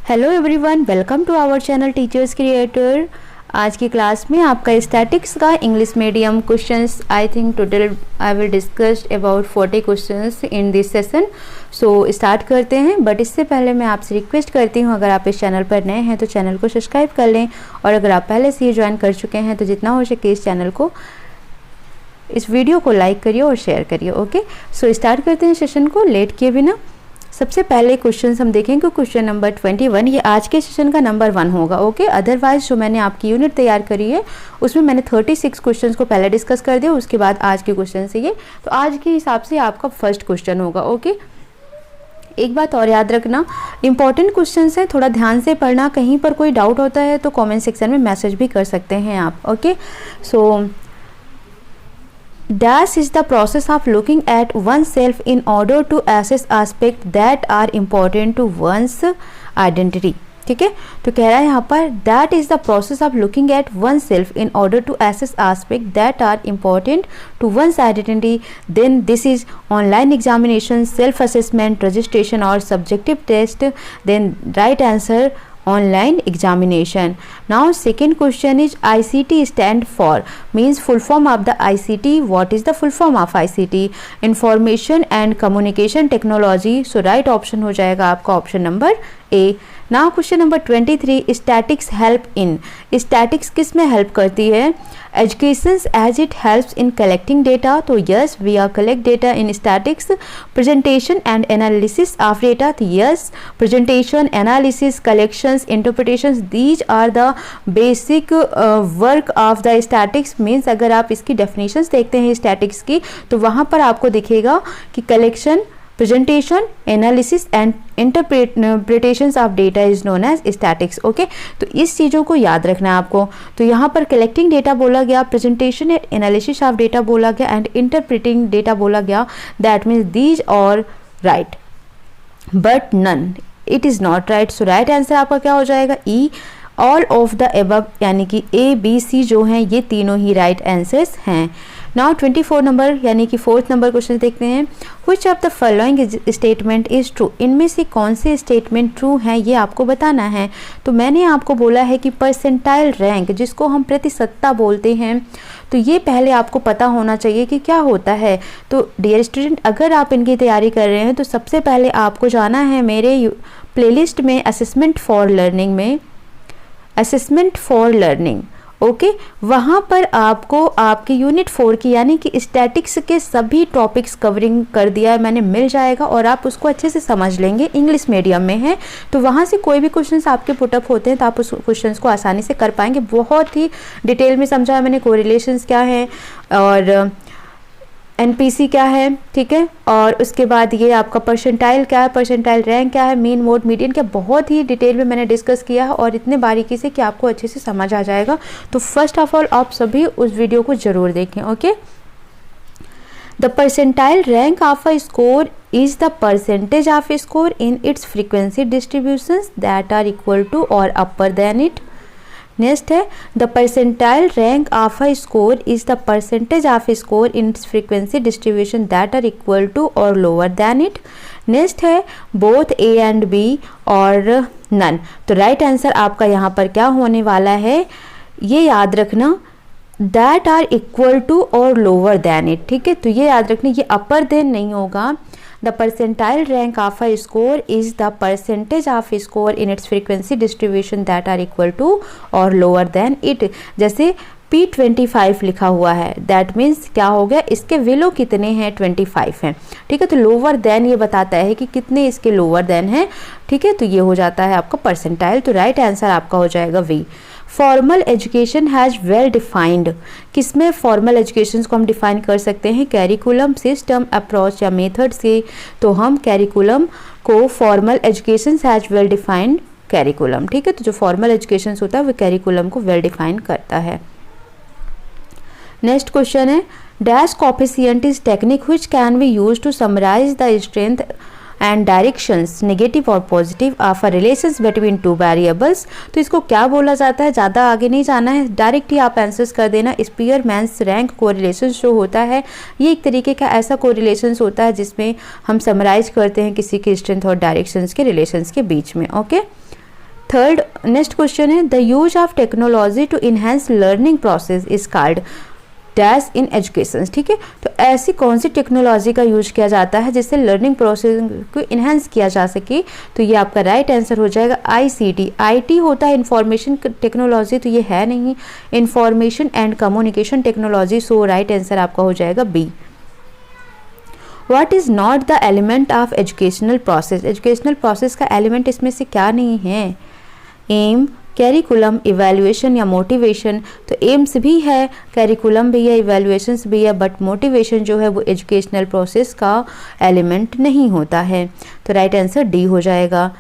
Hello everyone, welcome to our channel teachers creator. आज की class में आपका स्टैटिक्स का English medium questions, I think total I will discuss about 40 questions in this session. So start करते हैं। But इससे पहले मैं आपसे रिक्वेस्ट करती हूँ, अगर आप इस चैनल पर नए हैं तो चैनल को सब्सक्राइब कर लें, और अगर आप पहले से ही ज्वाइन कर चुके हैं तो जितना हो सके इस चैनल को, इस वीडियो को लाइक करिए और शेयर करिए। ओके, सो स्टार्ट करते हैं सेशन को लेट किए बिना। सबसे पहले क्वेश्चन हम देखेंगे क्वेश्चन नंबर 21, ये आज के सेशन का नंबर 1 होगा। ओके, अदरवाइज जो मैंने आपकी यूनिट तैयार करी है उसमें मैंने 36 क्वेश्चंस को पहले डिस्कस कर दिया, उसके बाद आज के क्वेश्चन से ये, तो आज के हिसाब से आपका फर्स्ट क्वेश्चन होगा। ओके, एक बात और याद रखना, इंपॉर्टेंट क्वेश्चंस है, थोड़ा ध्यान से पढ़ना। कहीं पर कोई डाउट होता है तो कमेंट सेक्शन में मैसेज भी कर सकते हैं आप। Okay, so Dash is the process of looking at oneself in order to assess aspects that are important to one's identity। ठीक है, तो कह रहा है यहाँ पर that is the process of looking at oneself in order to assess aspects that are important to one's identity। Then this is online examination, self assessment, registration or subjective test। Then right answer online examination। Now second question is ICT stand for, means full form of the ICT। What is the full form of ICT? Information and Communication Technology। So right option हो जाएगा आपका option number A. Now question number 23, statics help in. Statics किस में help करती है? Education as it helps in collecting data, तो yes we are collect data in statics. Presentation and analysis of data, तो yes presentation, analysis, collections, interpretations, these are the basic work of the statics. Means अगर आप इसकी definitions देखते हैं statics की, तो वहाँ पर आपको दिखेगा कि collection, presentation, analysis and interpretations of data is known as statistics. Okay, तो इस चीज़ों को याद रखना है आपको। तो यहाँ पर कलेक्टिंग डेटा बोला गया, presentation and analysis of data बोला गया, एंड इंटरप्रिटिंग डेटा बोला गया। That means these are right, but none it is not right. So right answer आपका क्या हो जाएगा? E, all of the above, यानी कि ए बी सी जो हैं ये तीनों ही राइट आंसर्स हैं। नाउ 24 नंबर यानी कि 4th नंबर क्वेश्चन देखते हैं। Which of the following statement is true, इनमें से कौन से स्टेटमेंट ट्रू हैं ये आपको बताना है। तो मैंने आपको बोला है कि परसेंटाइल रैंक, जिसको हम प्रतिशतता बोलते हैं, तो ये पहले आपको पता होना चाहिए कि क्या होता है। तो डियर स्टूडेंट, अगर आप इनकी तैयारी कर रहे हैं तो सबसे पहले आपको जाना है मेरे प्लेलिस्ट में असेसमेंट फॉर लर्निंग में, असेसमेंट फॉर लर्निंग। ओके, वहाँ पर आपको आपके यूनिट 4 की यानी कि स्टैटिक्स के सभी टॉपिक्स कवरिंग कर दिया है मैंने, मिल जाएगा और आप उसको अच्छे से समझ लेंगे। इंग्लिश मीडियम में है तो वहाँ से कोई भी क्वेश्चंस आपके पुटअप होते हैं तो आप उस क्वेश्चंस को आसानी से कर पाएंगे। बहुत ही डिटेल में समझाया मैंने, कोरिलेशंस क्या है और एनपीसी क्या है, ठीक है, और उसके बाद ये आपका परसेंटाइल क्या है, परसेंटाइल रैंक क्या है, मीन, मोड, मीडियन क्या, बहुत ही डिटेल में मैंने डिस्कस किया है और इतने बारीकी से कि आपको अच्छे से समझ आ जाएगा। तो फर्स्ट ऑफ ऑल आप सभी उस वीडियो को जरूर देखें। Okay, the percentile rank of a score is the percentage of score in its frequency distributions that are equal to or upper than it. Next है the percentile rank of a score is the percentage of score in its frequency distribution that are equal to or lower than it. Next है both A and B or none. तो right answer आपका यहाँ पर क्या होने वाला है, ये याद रखना, that are equal to or lower than it. ठीक है, तो ये याद रखना, ये अपर देन नहीं होगा। The percentile rank of a score is the percentage of score in its frequency distribution that are equal to or lower than it। जैसे P25 लिखा हुआ है, दैट मीन्स क्या हो गया, इसके विलो कितने हैं, 25 हैं। ठीक है, तो लोअर देन ये बताता है कि कितने इसके लोअर देन हैं। ठीक है, तो ये हो जाता है आपका परसेंटाइल। तो राइट आंसर आपका हो जाएगा B. Formal education has well defined, किसमें फॉर्मल एजुकेशन को हम डिफाइन कर सकते हैं, कैरिकुलम, सिस्टम, अप्रोच या मेथड से। तो हम कैरिकुलम को formal education has well defined curriculum. ठीक है, तो जो फॉर्मल एजुकेशन होता है वो कैरिकुलम को वेल डिफाइन करता है। नेक्स्ट क्वेश्चन है dash coefficient is technique which can be used to summarize the strength and directions negative और positive of a relations between two variables. तो इसको क्या बोला जाता है, ज़्यादा आगे नहीं जाना है, डायरेक्ट ही आप आंसर्स कर देना। स्पीयरमैन्स रैंक कोरिलेशन जो होता है ये एक तरीके का ऐसा कोरिलेशन होता है जिसमें हम समराइज करते हैं किसी की स्ट्रेंथ और डायरेक्शंस के रिलेशंस के बीच में। ओके, थर्ड नेक्स्ट क्वेश्चन है the use of technology to enhance learning process is called dash in education. ठीक है, तो ऐसी कौन सी टेक्नोलॉजी का यूज किया जाता है जिससे लर्निंग प्रोसेस को इन्हेंस किया जा सके, तो ये आपका राइट आंसर हो जाएगा ICT। IT होता है इंफॉर्मेशन टेक्नोलॉजी, तो ये है नहीं, information and communication technology, so right answer आपका हो जाएगा B। What is not the element of educational process? Educational process का एलिमेंट इसमें से क्या नहीं है? एम, कैरिकुलम, इवैल्यूएशन या मोटिवेशन। तो एम्स भी है, कैरिकुलम भी है, इवैल्यूएशंस भी है, बट मोटिवेशन जो है वो एजुकेशनल प्रोसेस का एलिमेंट नहीं होता है, तो राइट आंसर डी हो जाएगा।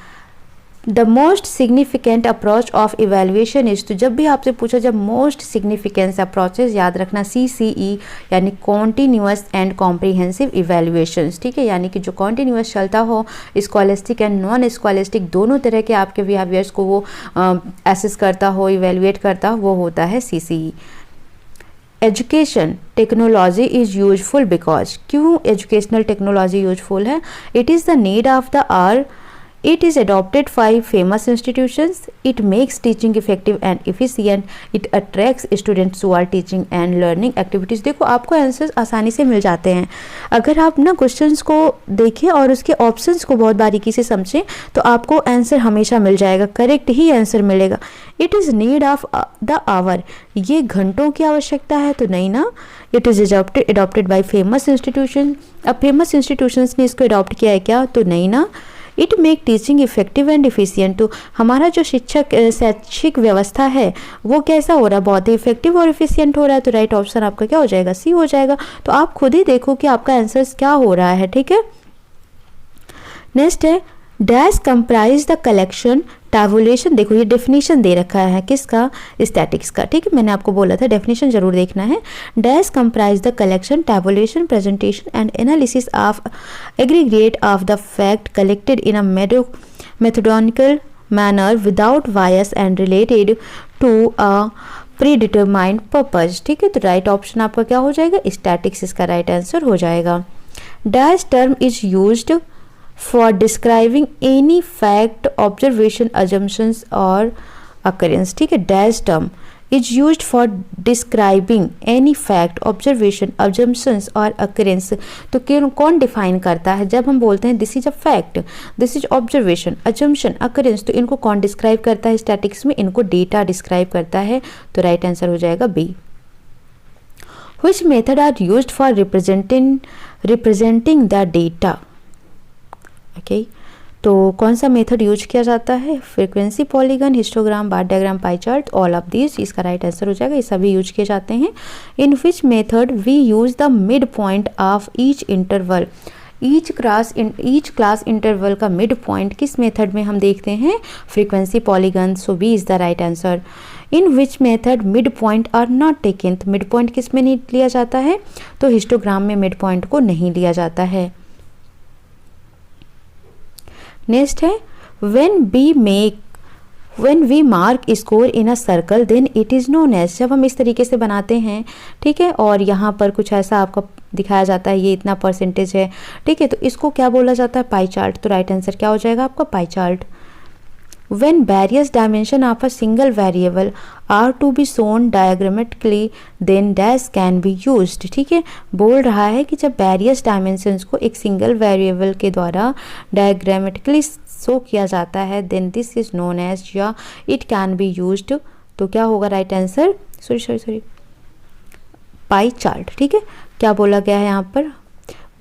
The most significant approach of evaluation is, तो जब भी आपसे पूछा जब मोस्ट सिग्निफिकेंस अप्रोचेज याद रखना CCE यानी कॉन्टीन्यूअस एंड कॉम्प्रिहेंसिव इवेल्युएशंस। ठीक है, यानी कि जो कॉन्टीन्यूअस चलता हो, स्कॉलिस्टिक एंड नॉन स्कॉलिस्टिक दोनों तरह के आपके बिहेवियर्स को वो एसेस करता हो, इवेल्युएट करता हो, वो होता है CCE। Education technology is useful because, क्यों एजुकेशनल टेक्नोलॉजी यूजफुल है? It is the need of the hour, it is adopted by famous institutions, it makes teaching effective and efficient, it attracts students who are teaching and learning activities। देखो आपको answers आसानी से मिल जाते हैं अगर आप ना क्वेश्चंस को देखें और उसके ऑप्शंस को बहुत बारीकी से समझें, तो आपको आंसर हमेशा मिल जाएगा, करेक्ट ही आंसर मिलेगा। It is need of the hour, ये घंटों की आवश्यकता है, तो नहीं ना। It is adopted by famous institutions, अब फेमस इंस्टीट्यूशंस ने इसको अडॉप्ट किया है क्या, तो नहीं ना। It make teaching effective and efficient, तो हमारा जो शैक्षिक व्यवस्था है वो कैसा हो रहा है, बहुत ही इफेक्टिव और इफिशियंट हो रहा है, तो राइट ऑप्शन आपका क्या हो जाएगा, C हो जाएगा। तो आप खुद ही देखो कि आपका आंसर क्या हो रहा है। ठीक है, नेक्स्ट है dash comprise the collection tabulation. देखो ये डेफिनेशन दे रखा है किसका, स्टैटिक्स का। ठीक है, मैंने आपको बोला था डेफिनेशन जरूर देखना है। Dash comprise the collection tabulation presentation and analysis of aggregate of the fact collected in a methodical manner without bias and related to a predetermined purpose. ठीक है, तो राइट ऑप्शन आपका क्या हो जाएगा, स्टैटिक्स इसका राइट आंसर हो जाएगा। Dash term is used for describing any fact, observation, assumptions or occurrence। ठीक है, dash term is used for describing any fact, observation, assumptions or occurrence। तो कौन डिफाइन करता है? जब हम बोलते हैं this is a fact, this is observation, assumption, occurrence, तो इनको कौन डिस्क्राइब करता है स्टैटिक्स में? इनको डेटा डिस्क्राइब करता है, तो राइट आंसर हो जाएगा B। Which method are used for representing the data? Okay, तो कौन सा मेथड यूज किया जाता है? Frequency, polygon, histogram, bar diagram, pie chart, all of these इसका राइट आंसर हो जाएगा। ये सभी यूज किए जाते हैं। In which method we use the mid point of each interval, each class interval का मिड पॉइंट किस मेथड में हम देखते हैं? Frequency, polygon, so B is the right answer. In which method mid point are not taken, तो mid point किस में नहीं लिया जाता है? तो हिस्टोग्राम में मिड पॉइंट को नहीं लिया जाता है। नेक्स्ट है when we mark score in a circle then it is known as, जब हम इस तरीके से बनाते हैं, ठीक है, और यहाँ पर कुछ ऐसा आपका दिखाया जाता है, ये इतना परसेंटेज है, ठीक है, तो इसको क्या बोला जाता है? Pie chart. तो राइट आंसर क्या हो जाएगा आपका? Pie chart. When various dimension of a single variable are to be shown diagrammatically then dash can be used। ठीक है, बोल रहा है कि जब various dimensions को एक सिंगल वेरिएबल के द्वारा diagrammatically शो किया जाता है then this is known as या it can be used, तो क्या होगा right answer? Sorry pie chart. ठीक है, क्या बोला गया है यहाँ पर?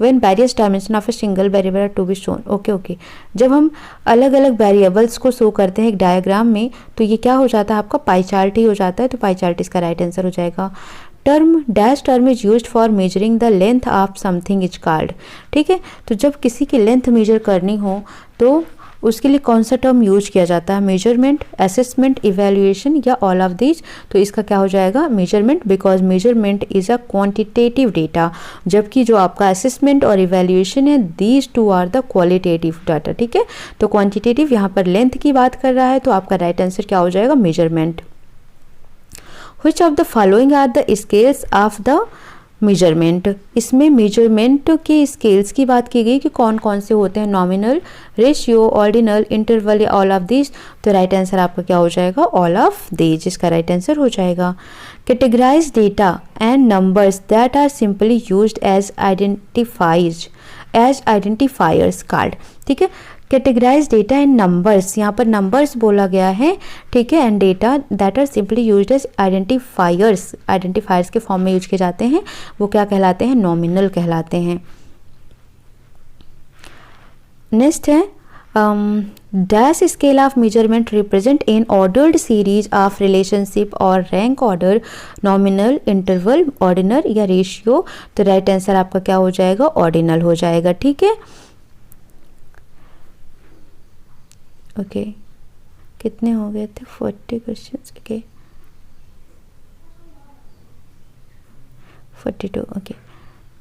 when various dimension of a single variable are to be shown। Okay, जब हम अलग अलग वेरिएबल्स को शो करते हैं एक डायग्राम में, तो ये क्या हो जाता है आपका? पाई चार्ट ही हो जाता है, तो पाई चार्ट इसका राइट आंसर हो जाएगा। Term dash term is used for measuring the length of something is called. ठीक है, तो जब किसी की लेंथ मेजर करनी हो तो उसके लिए कौन सा टर्म यूज किया जाता है? मेजरमेंट, असेसमेंट, इवैल्यूएशन या ऑल ऑफ दीज, तो इसका क्या हो जाएगा? Measurement, because measurement is a quantitative data, जबकि जो आपका असेसमेंट और इवैल्यूएशन है these two are the qualitative data. ठीक है, तो क्वांटिटेटिव यहाँ पर लेंथ की बात कर रहा है, तो आपका राइट आंसर क्या हो जाएगा? Measurement. Which of the following are the scales of the measurement, इसमें मेजरमेंट के स्केल्स की बात की गई कि कौन कौन से होते हैं, नॉमिनल, रेशियो, ऑर्डिनल, इंटरवल या ऑल ऑफ दिस। तो राइट आंसर आपका क्या हो जाएगा, ऑल ऑफ दिस, जिसका राइट आंसर हो जाएगा। Categorize data and numbers that are simply used as identifiers card, ठीक है। कैटेगराइज डेटा एंड नंबर्स, यहाँ पर नंबर्स बोला गया है, ठीक है, and data that are simply used as identifiers के फॉर्म में यूज किए जाते हैं, वो क्या कहलाते हैं, नॉमिनल कहलाते हैं। नेक्स्ट है dash scale of measurement represent in ordered series of relationship और rank order, nominal, interval, ordinal या रेशियो। तो राइट आंसर आपका क्या हो जाएगा, ऑर्डिनल हो जाएगा, ठीक है। ओके कितने हो गए थे, 40 क्वेश्चंस, ओके 42, ओके।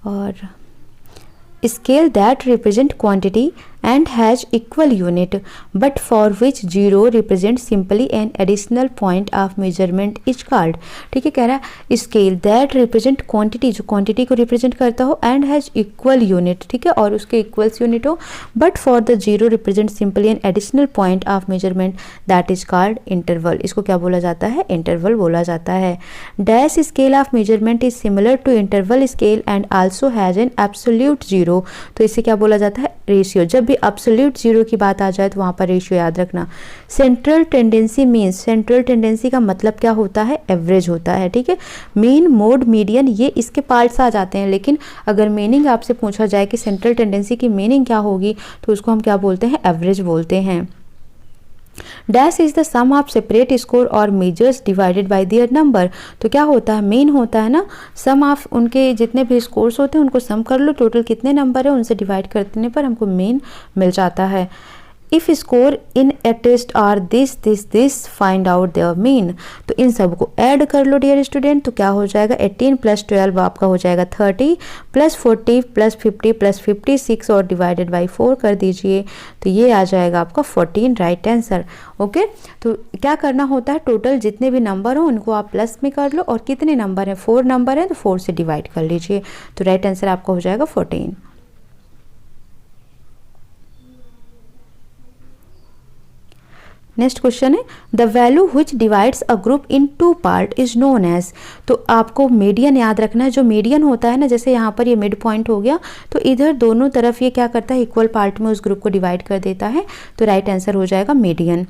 और scale that represent quantity and has equal unit but for which zero represents simply an additional point of measurement is called, ठीक है। कह रहा है scale that represent quantity, जो quantity को represent करता हो, and has equal unit, ठीक है, और उसके equals unit हो, but for the zero represents simply an additional point of measurement that is called interval। इसको क्या बोला जाता है, interval बोला जाता है। dash scale of measurement is similar to interval scale and also has an absolute zero, तो इसे क्या बोला जाता है, रेशियो। जब भी एब्सोल्यूट जीरो की बात आ जाए तो वहां पर रेशियो याद रखना। Central tendency means, central tendency का मतलब क्या होता है, एवरेज होता है, ठीक है। मीन, मोड, मीडियन ये इसके पार्ट्स आ जाते हैं, लेकिन अगर मीनिंग आपसे पूछा जाए कि सेंट्रल टेंडेंसी की मीनिंग क्या होगी, तो उसको हम क्या बोलते हैं, एवरेज बोलते हैं। Dash is the sum of separate score और measures divided by their number, तो क्या होता है, मेन होता है ना, सम ऑफ उनके जितने भी स्कोर्स होते हैं उनको सम कर लो, टोटल कितने नंबर है उनसे डिवाइड करने पर हमको मेन मिल जाता है। If score in a test are this find out their mean, तो इन सब को ऐड कर लो डियर स्टूडेंट, तो क्या हो जाएगा, 18 + 12 आपका हो जाएगा 30 + 40 + 50 + 56 और डिवाइडेड बाई 4 कर दीजिए, तो ये आ जाएगा आपका 14 राइट आंसर। ओके, तो क्या करना होता है, टोटल जितने भी नंबर हो उनको आप प्लस में कर लो, और कितने नंबर हैं, 4 नंबर हैं, तो 4 से डिवाइड कर लीजिए, तो राइट आंसर आपका हो जाएगा 14। नेक्स्ट क्वेश्चन है the value which divides a group in 2 part is known as, तो आपको मीडियन याद रखना है। जो मीडियन होता है ना, जैसे यहाँ पर ये मिड पॉइंट हो गया, तो इधर दोनों तरफ ये क्या करता है, इक्वल पार्ट में उस ग्रुप को डिवाइड कर देता है, तो राइट आंसर हो जाएगा median.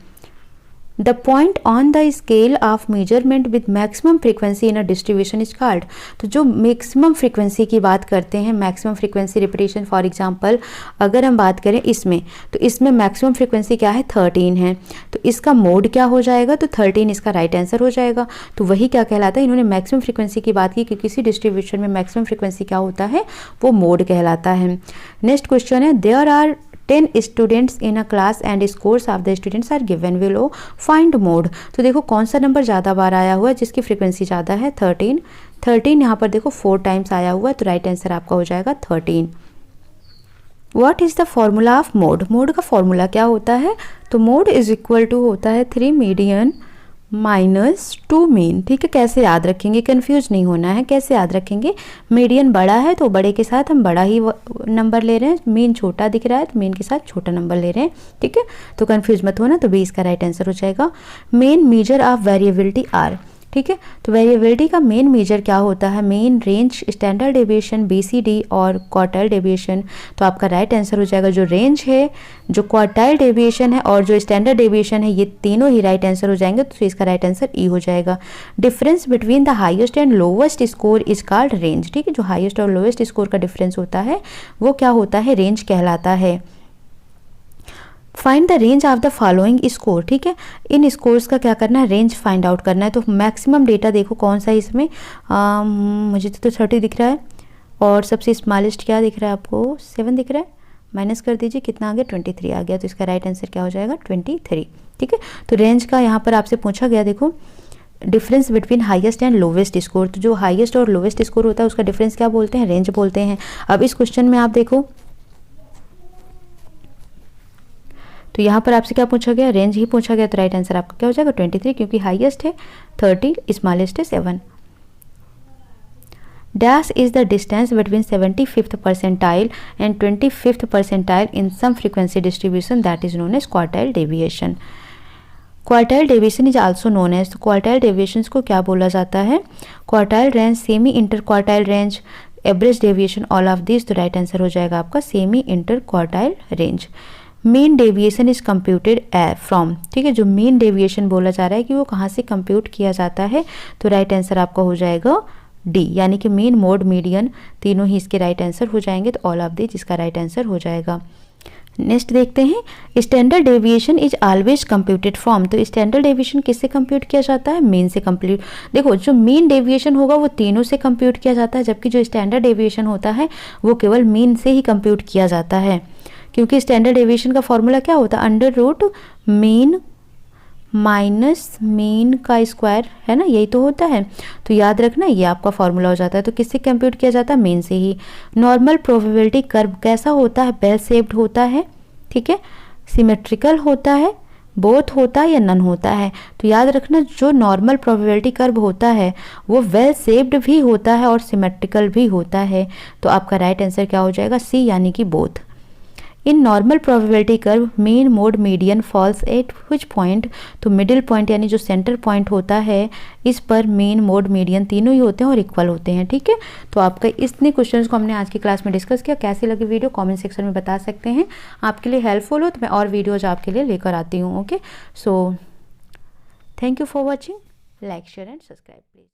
The point on the scale of measurement with maximum frequency in a distribution is called, तो जो मैक्सिमम फ्रीक्वेंसी की बात करते हैं, maximum frequency repetition, for example अगर हम बात करें इसमें, तो इसमें मैक्सिमम फ्रीक्वेंसी क्या है, 13 है, तो इसका मोड क्या हो जाएगा, तो 13 इसका राइट आंसर हो जाएगा। तो वही क्या कहलाता है, इन्होंने मैक्सिमम फ्रीक्वेंसी की बात की कि किसी डिस्ट्रीब्यूशन में मैक्सिमम फ्रीक्वेंसी क्या होता है, वो मोड कहलाता है। नेक्स्ट क्वेश्चन है there are 10 students in a class and scores of the students are given below, find mode, तो देखो कौन सा नंबर ज़्यादा बार आया हुआ है, जिसकी फ्रीक्वेंसी ज़्यादा है, 13 यहाँ पर देखो 4 टाइम्स आया हुआ है, तो राइट आंसर आपका हो जाएगा 13। What is the formula of mode, mode का फॉर्मूला क्या होता है, तो मोड इज इक्वल टू होता है 3 मीडियन -2 मीन, ठीक है। कैसे याद रखेंगे, कंफ्यूज नहीं होना है, कैसे याद रखेंगे, मीडियन बड़ा है तो बड़े के साथ हम बड़ा ही नंबर ले रहे हैं, मीन छोटा दिख रहा है तो मीन के साथ छोटा नंबर ले रहे हैं, ठीक है, तो कंफ्यूज मत होना, तो 20 का राइट आंसर हो जाएगा। Main measure of variability are, ठीक है, तो वेरिएबिलिटी का मेन मेजर क्या होता है, main, range, standard deviation, BCD और क्वार्टाइल डेविएशन, तो आपका राइट आंसर हो जाएगा जो रेंज है, जो क्वार्टाइल डेविएशन है और जो स्टैंडर्ड डेविएशन है, ये तीनों ही राइट आंसर हो जाएंगे, तो इसका राइट आंसर ई हो जाएगा। Difference between the highest and lowest score is called range, ठीक है, जो हाईएस्ट और लोवेस्ट स्कोर का डिफरेंस होता है वो क्या होता है, रेंज कहलाता है। Find the range of the following score, ठीक है, इन स्कोर्स का क्या करना है, रेंज फाइंड आउट करना है। तो मैक्सिमम डेटा देखो कौन सा है इसमें, मुझे तो 30 दिख रहा है, और सबसे स्मॉलेस्ट क्या दिख रहा है आपको, 7 दिख रहा है, माइनस कर दीजिए, कितना आ गया, 23 आ गया, तो इसका राइट आंसर क्या हो जाएगा, 23, ठीक है। तो रेंज का यहाँ पर आपसे पूछा गया, देखो difference between highest and lowest score, तो जो हाईएस्ट और लोवेस्ट स्कोर होता है उसका डिफरेंस क्या बोलते हैं, रेंज बोलते हैं। अब इस क्वेश्चन में आप देखो, तो यहाँ पर आपसे क्या पूछा गया, रेंज ही पूछा गया, तो राइट आंसर आपका क्या हो जाएगा 23, क्योंकि हाईएस्ट है 30, स्मॉलेस्ट है 7। Dash is the distance between 75th percentile and 25th percentile in some frequency distribution, that is known as quartile deviation. Quartile deviation is also known as, तो क्वार्टाइल डेविएशंस को क्या बोला जाता है? Quartile range, semi inter quartile range, average deviation, all of this. तो right answer हो जाएगा आपका semi inter quartile range. Mean deviation is computed from, ठीक है, जो मीन डेविएशन बोला जा रहा है कि वो कहाँ से कंप्यूट किया जाता है, तो राइट आंसर आपका हो जाएगा डी, यानी कि मीन, मोड, मीडियन तीनों ही इसके राइट आंसर हो जाएंगे, तो ऑल ऑफ दिस इसका राइट आंसर हो जाएगा। नेक्स्ट देखते हैं, standard deviation is always computed from, तो स्टैंडर्ड डेविएशन किससे कंप्यूट किया जाता है? मीन से कंप्यूट। देखो जो मीन डेविएशन होगा वो तीनों से कंप्यूट किया जाता है, जबकि जो स्टैंडर्ड डेविएशन होता है वो केवल मीन से ही कंप्यूट किया जाता है, क्योंकि स्टैंडर्ड डेविएशन का फॉर्मूला क्या होता है? Under root mean minus mean का स्क्वायर, है ना, यही तो होता है। तो याद रखना ये आपका फॉर्मूला हो जाता है। तो किससे कंप्यूट किया जाता है? मीन से ही। नॉर्मल प्रोबेबिलिटी कर्व कैसा होता है? बेल शेप्ड होता है, ठीक है, सिमेट्रिकल होता है, बोथ होता है या नन होता है? तो याद रखना जो नॉर्मल प्रोबेबिलिटी कर्व होता है वो वेल शेप्ड भी होता है और सिमेट्रिकल भी होता है। तो आपका राइट आंसर क्या हो जाएगा? सी, यानी कि both. In normal probability curve mean, mode, median falls at which point, तो मिडिल पॉइंट यानी जो सेंटर पॉइंट होता है इस पर मीन, मोड, मीडियन तीनों ही होते हैं और इक्वल होते हैं, ठीक है। तो आपका इतने क्वेश्चंस को हमने आज की क्लास में डिस्कस किया। कैसी लगी वीडियो कमेंट सेक्शन में बता सकते हैं। आपके लिए हेल्पफुल हो तो मैं और वीडियोज आपके लिए लेकर आती हूँ। Okay, so thank you for watching, like, share and subscribe please.